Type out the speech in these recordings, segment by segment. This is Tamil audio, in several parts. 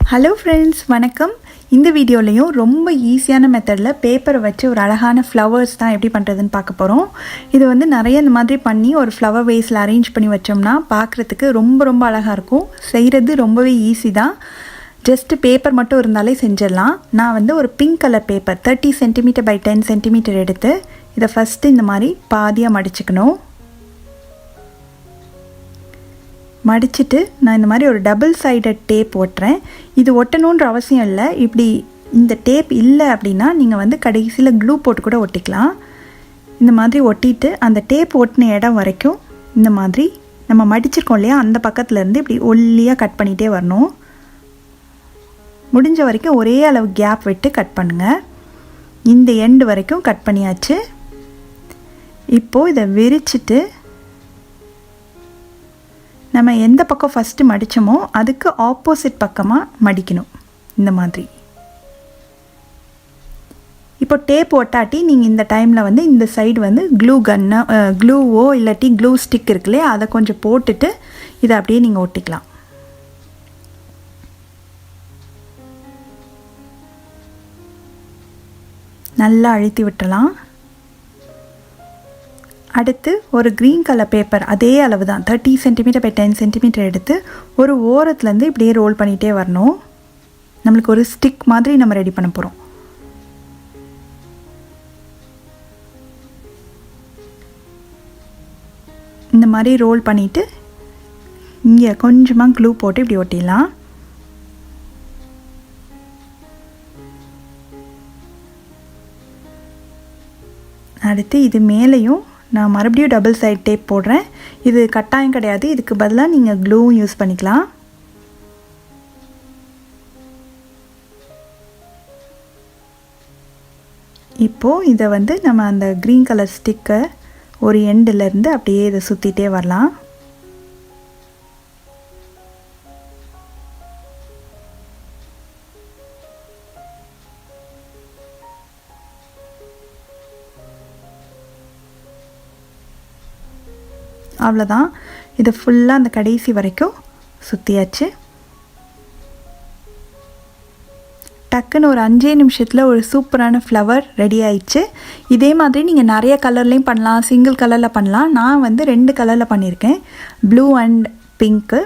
ஹலோ ஃப்ரெண்ட்ஸ், வணக்கம். இந்த வீடியோலையும் ரொம்ப ஈஸியான மெத்தடில் பேப்பரை வச்சு ஒரு அழகான ஃப்ளவர்ஸ் தான் எப்படி பண்ணுறதுன்னு பார்க்க போகிறோம். இது வந்து நிறைய இந்த மாதிரி பண்ணி ஒரு ஃப்ளவர் வேஸில் அரேஞ்ச் பண்ணி வச்சோம்னா பார்க்குறதுக்கு ரொம்ப ரொம்ப அழகாக இருக்கும். செய்கிறது ரொம்பவே ஈஸி தான். ஜஸ்ட்டு பேப்பர் மட்டும் இருந்தாலே செஞ்சிடலாம். நான் வந்து ஒரு pink colour paper 30 centimetre by 10 centimetre எடுத்து இதை ஃபஸ்ட்டு இந்த மாதிரி பாதியாக மடிச்சுக்கணும். மடிச்சுட்டு நான் இந்த மாதிரி ஒரு டபுள் சைடட் டேப் ஒட்டுறேன். இது ஒட்டணுன்ற அவசியம் இல்லை. இப்படி இந்த டேப் இல்லை அப்படின்னா நீங்கள் வந்து கடைசியில் க்ளூ போட்டு கூட ஒட்டிக்கலாம். இந்த மாதிரி ஒட்டிட்டு அந்த டேப் ஒட்டின இடம் வரைக்கும் இந்த மாதிரி நம்ம மடிச்சிருக்கோம் இல்லையா, அந்த பக்கத்துலேருந்து இப்படி ஒல்லியாக கட் பண்ணிகிட்டே வரணும். முடிஞ்ச வரைக்கும் ஒரே அளவு கேப் விட்டு கட் பண்ணுங்கள். இந்த எண்டு வரைக்கும் கட் பண்ணியாச்சு. இப்போது இதை விரிச்சிட்டு நம்ம எந்த பக்கம் ஃபஸ்ட்டு மடித்தோமோ அதுக்கு ஆப்போசிட் பக்கமாக மடிக்கணும். இந்த மாதிரி இப்போ டேப் ஒட்டாட்டி நீங்கள் இந்த டைமில் வந்து இந்த சைடு வந்து க்ளூவோ இல்லாட்டி க்ளூ ஸ்டிக் இருக்குல்லையே, அதை கொஞ்சம் போட்டுட்டு இதை அப்படியே நீங்கள் ஒட்டிக்கலாம். நல்லா அழுத்தி விட்டுறலாம். அடுத்து ஒரு க்ரீன் கலர் பேப்பர் அதே அளவு தான் 30 சென்டிமீட்டர் பை 10 சென்டிமீட்டர் எடுத்து ஒரு ஓரத்துலேருந்து இப்படியே ரோல் பண்ணிகிட்டே வரணும். நம்மளுக்கு ஒரு ஸ்டிக் மாதிரி நம்ம ரெடி பண்ண போகிறோம். இந்த மாதிரி ரோல் பண்ணிவிட்டு இங்கே கொஞ்சமாக க்ளூ போட்டு இப்படி ஒட்டிடலாம். அடுத்து இது மேலேயும் நான் மறுபடியும் டபுள் சைட் டேப் போடுறேன். இது கட்டாயம் கிடையாது, இதுக்கு பதிலாக நீங்கள் க்ளூவும் யூஸ் பண்ணிக்கலாம். இப்போது இதை வந்து நம்ம அந்த க்ரீன் கலர் ஸ்டிக்கை ஒரு எண்டுலேருந்து அப்படியே இதை சுற்றிட்டே வரலாம். அவ்வளோதான். இதை ஃபுல்லாக அந்த கடைசி வரைக்கும் சுற்றியாச்சு. டக்குன்னு ஒரு 5 நிமிஷத்தில் ஒரு சூப்பரான ஃப்ளவர் ரெடி ஆயிடுச்சு. இதே மாதிரி நீங்கள் நிறைய கலர்லேயும் பண்ணலாம், சிங்கிள் கலரில் பண்ணலாம். நான் வந்து 2 கலரில் பண்ணியிருக்கேன், ப்ளூ அண்ட் பிங்க்கு.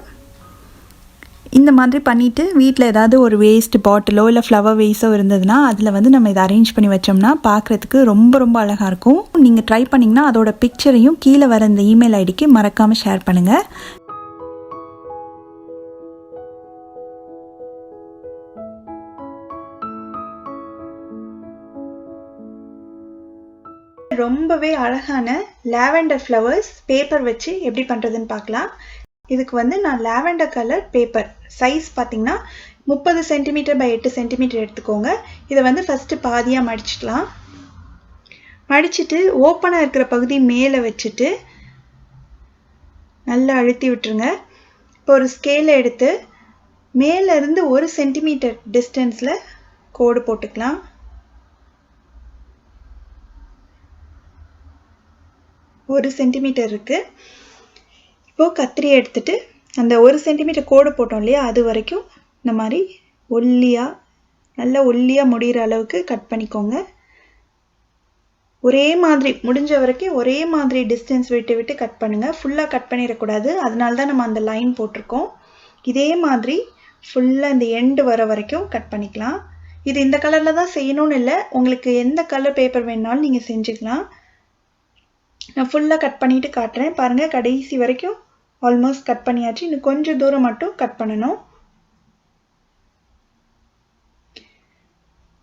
இந்த மாதிரி பண்ணிவிட்டு வீட்டில் ஏதாவது ஒரு வேஸ்ட் பாட்டிலோ இல்லை ஃப்ளவர் வேஸோ இருந்ததுன்னா அதில் வந்து நம்ம இதை அரேஞ்ச் பண்ணி வச்சோம்னா பார்க்குறதுக்கு ரொம்ப ரொம்ப அழகாக இருக்கும். நீங்கள் ட்ரை பண்ணிங்கன்னா அதோட பிக்சரையும் கீழே வர இந்த இமெயில் ஐடிக்கு மறக்காமல் ஷேர் பண்ணுங்கள். ரொம்பவே அழகான லாவெண்டர் ஃப்ளவர்ஸ் பேப்பர் வச்சு எப்படி பண்ணுறதுன்னு பார்க்கலாம். இதுக்கு வந்து நான் லாவெண்டர் கலர் பேப்பர் சைஸ் பார்த்திங்கன்னா 30 சென்டிமீட்டர் பை 8 சென்டிமீட்டர் எடுத்துக்கோங்க. இதை வந்து ஃபஸ்ட்டு பாதியாக மடிச்சிக்கலாம். மடிச்சுட்டு ஓப்பனாக இருக்கிற பகுதி மேலே வச்சுட்டு நல்லா அழுத்தி விட்டுருங்க. இப்போ ஒரு ஸ்கேலை எடுத்து மேலேருந்து 1 சென்டிமீட்டர் டிஸ்டன்ஸில் கோடு போட்டுக்கலாம். ஒரு சென்டிமீட்டர் இருக்குது. இப்போது கத்திரியை எடுத்துகிட்டு அந்த 1 சென்டிமீட்டர் கோடு போட்டோம் இல்லையா, அது வரைக்கும் இந்த மாதிரி நல்லா ஒல்லியாக முடிகிற அளவுக்கு கட் பண்ணிக்கோங்க. ஒரே மாதிரி முடிஞ்ச வரைக்கும் ஒரே மாதிரி டிஸ்டன்ஸ் விட்டு விட்டு கட் பண்ணுங்கள். ஃபுல்லாக கட் பண்ணிடக்கூடாது, அதனால தான் நம்ம அந்த லைன் போட்டிருக்கோம். இதே மாதிரி ஃபுல்லாக இந்த எண்டு வர வரைக்கும் கட் பண்ணிக்கலாம். இது இந்த கலரில் தான் செய்யணும்னு இல்லை, உங்களுக்கு எந்த கலர் பேப்பர் வேணுனாலும் நீங்கள் செஞ்சுக்கலாம். நான் ஃபுல்லாக கட் பண்ணிவிட்டு காட்டுறேன் பாருங்கள். கடைசி வரைக்கும் ஆல்மோஸ்ட் கட் பண்ணியாச்சு. இன்னும் கொஞ்சம் தூரம் மட்டும் கட் பண்ணணும்.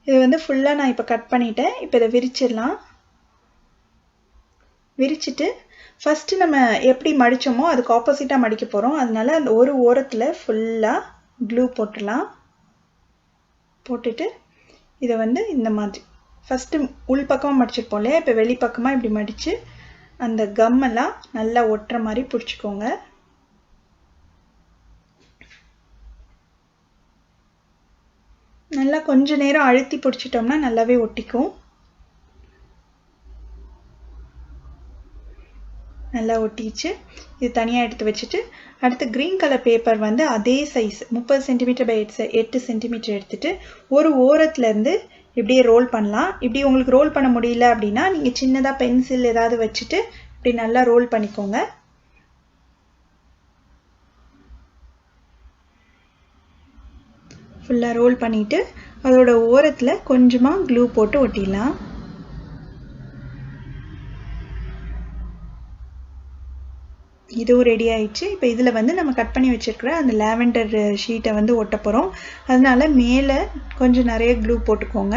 இது வந்து ஃபுல்லாக நான் இப்போ கட் பண்ணிட்டேன். இப்போ இதை விரிச்சிடலாம். விரிச்சிட்டு ஃபஸ்ட்டு நம்ம எப்படி மடித்தோமோ அதுக்கு ஆப்போசிட்டாக மடிக்க போகிறோம். அதனால அந்த ஒரு ஓரத்தில் ஃபுல்லாக க்ளூ போட்டுடலாம். போட்டுட்டு இதை வந்து இந்த மாதிரி ஃபஸ்ட்டு உள் பக்கமாக மடிச்சிருப்போம் இல்லையா, இப்போ வெளிப்பக்கமாக இப்படி மடித்து அந்த கம்மெல்லாம் நல்லா ஒட்டுற மாதிரி பிடிச்சிக்கோங்க. நல்லா கொஞ்ச நேரம் அழுத்தி பிடிச்சிட்டோம்னா நல்லாவே ஒட்டிக்கும். நல்லா ஒட்டிச்சு. இது தனியாக எடுத்து வச்சுட்டு அடுத்து க்ரீன் கலர் பேப்பர் வந்து அதே சைஸ் 30 சென்டிமீட்டர் பை 8 சென்டிமீட்டர் எடுத்துகிட்டு ஒரு ஓரத்துலேருந்து இப்படியே ரோல் பண்ணலாம். இப்படி உங்களுக்கு ரோல் பண்ண முடியல அப்படின்னா நீங்கள் சின்னதாக பென்சில் ஏதாவது வச்சுட்டு இப்படி நல்லா ரோல் பண்ணிக்கோங்க. ஃபுல்லாக ரோல் பண்ணிவிட்டு அதோட ஓரத்தில் கொஞ்சமாக க்ளூ போட்டு ஒட்டிடலாம். இதுவும் ரெடி ஆயிடுச்சு. இப்போ இதில் வந்து நம்ம கட் பண்ணி வச்சுருக்கிற அந்த லாவெண்டர் ஷீட்டை வந்து ஒட்ட போகிறோம். அதனால மேலே கொஞ்சம் நிறைய க்ளூ போட்டுக்கோங்க.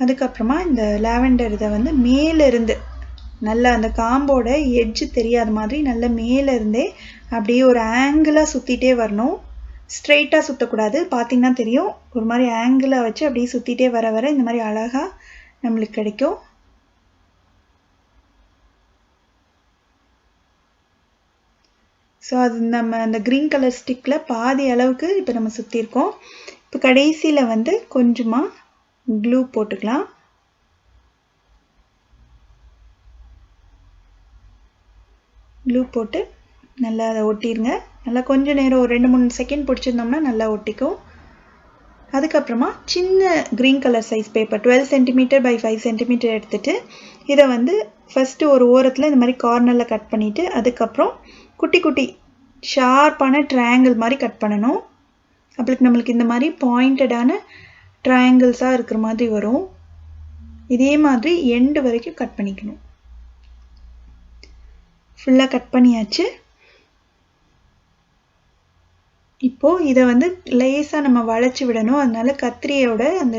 அதுக்கப்புறமா இந்த லாவெண்டர் இதை வந்து மேலேருந்து நல்லா அந்த காம்போட எட்ஜு தெரியாத மாதிரி நல்லா மேலேருந்தே அப்படியே ஒரு ஆங்கிளாக சுற்றிட்டே வரணும். ஸ்ட்ரெயிட்டாக சுற்றக்கூடாது. பார்த்திங்கன்னா தெரியும், ஒரு மாதிரி ஆங்கிளாக வச்சு அப்படியே சுற்றிட்டே வர வர இந்த மாதிரி அழகாக நம்மளுக்கு கிடைக்கும். ஸோ அது நம்ம அந்த க்ரீன் கலர் ஸ்டிக்கில் பாதி அளவுக்கு இப்போ நம்ம சுற்றிருக்கோம். இப்போ கடைசியில் வந்து கொஞ்சமாக க்ளூ போட்டுக்கலாம். க்ளூ போட்டு நல்லா அதை ஒட்டிடுங்க. நல்லா கொஞ்சம் நேரம் ஒரு 2-3 செகண்ட் பிடிச்சிருந்தோம்னா நல்லா ஒட்டிக்கும். அதுக்கப்புறமா சின்ன green colour size paper 12 centimetre by 5 centimetre எடுத்துகிட்டு இதை வந்து ஃபஸ்ட்டு ஒரு ஓரத்தில் இந்த மாதிரி கார்னரில் கட் பண்ணிவிட்டு அதுக்கப்புறம் குட்டி குட்டி ஷார்ப்பான ட்ரையாங்கிள் மாதிரி கட் பண்ணணும். அப்பளுக்கு நம்மளுக்கு இந்த மாதிரி பாயிண்டடான ட்ரையாங்கிள்ஸாக இருக்கிற மாதிரி வரும். இதே மாதிரி எண்டு வரைக்கும் கட் பண்ணிக்கணும். ஃபுல்லாக கட் பண்ணியாச்சு. இப்போது இதை வந்து லேசாக நம்ம வளைச்சி விடணும். அதனால கத்திரியோட அந்த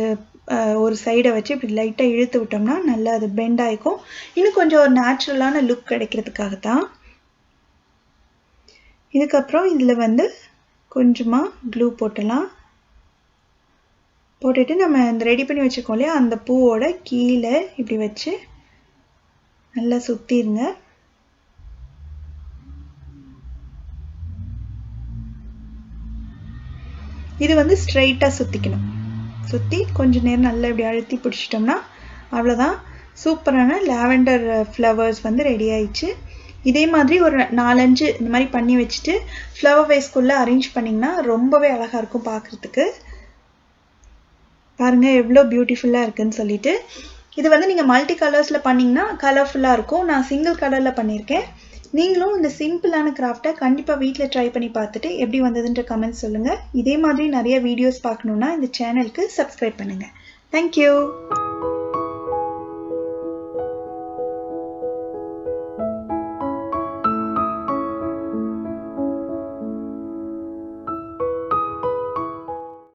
ஒரு சைடை வச்சு இப்படி லைட்டாக இழுத்து விட்டோம்னா நல்லா அது பெண்ட் ஆகிக்கும். இன்னும் கொஞ்சம் ஒரு நேச்சுரலான லுக் கிடைக்கிறதுக்காகத்தான். இதுக்கப்புறம் இதில் வந்து கொஞ்சமாக க்ளூ போட்டலாம். போட்டுட்டு நம்ம இந்த ரெடி பண்ணி வச்சுருக்கோம் இல்லையா, அந்த பூவோட கீழே இப்படி வச்சு நல்லா சுற்றிடுங்க. இது வந்து ஸ்ட்ரைட்டாக சுற்றிக்கணும். சுற்றி கொஞ்சம் நேரம் நல்லா இப்படி அழுத்தி பிடிச்சிட்டோம்னா அவ்வளோதான். சூப்பரான லாவெண்டர் ஃப்ளவர்ஸ் வந்து ரெடி ஆயிடுச்சு. இதே மாதிரி ஒரு 4-5 இந்த மாதிரி பண்ணி வச்சுட்டு ஃப்ளவர் வேஸ்க்குள்ளே அரேஞ்ச் பண்ணிங்கன்னா ரொம்பவே அழகாக இருக்கும் பார்க்குறதுக்கு. பாருங்கள் எவ்வளோ பியூட்டிஃபுல்லாக இருக்குதுன்னு சொல்லிட்டு. இது வந்து நீங்கள் மல்டி கலர்ஸில் பண்ணிங்கன்னா கலர்ஃபுல்லாக இருக்கும். நான் சிங்கிள் கலரில் பண்ணியிருக்கேன். நீங்களும் இந்த சிம்பிளான கிராஃப்டை கண்டிப்பாக வீட்டில் ட்ரை பண்ணி பார்த்துட்டு எப்படி வந்ததுன்ற கமெண்ட்ஸ் சொல்லுங்கள். இதே மாதிரி நிறைய வீடியோஸ் பார்க்கணுன்னா இந்த சேனலுக்கு சப்ஸ்கிரைப் பண்ணுங்கள். தேங்க்யூ.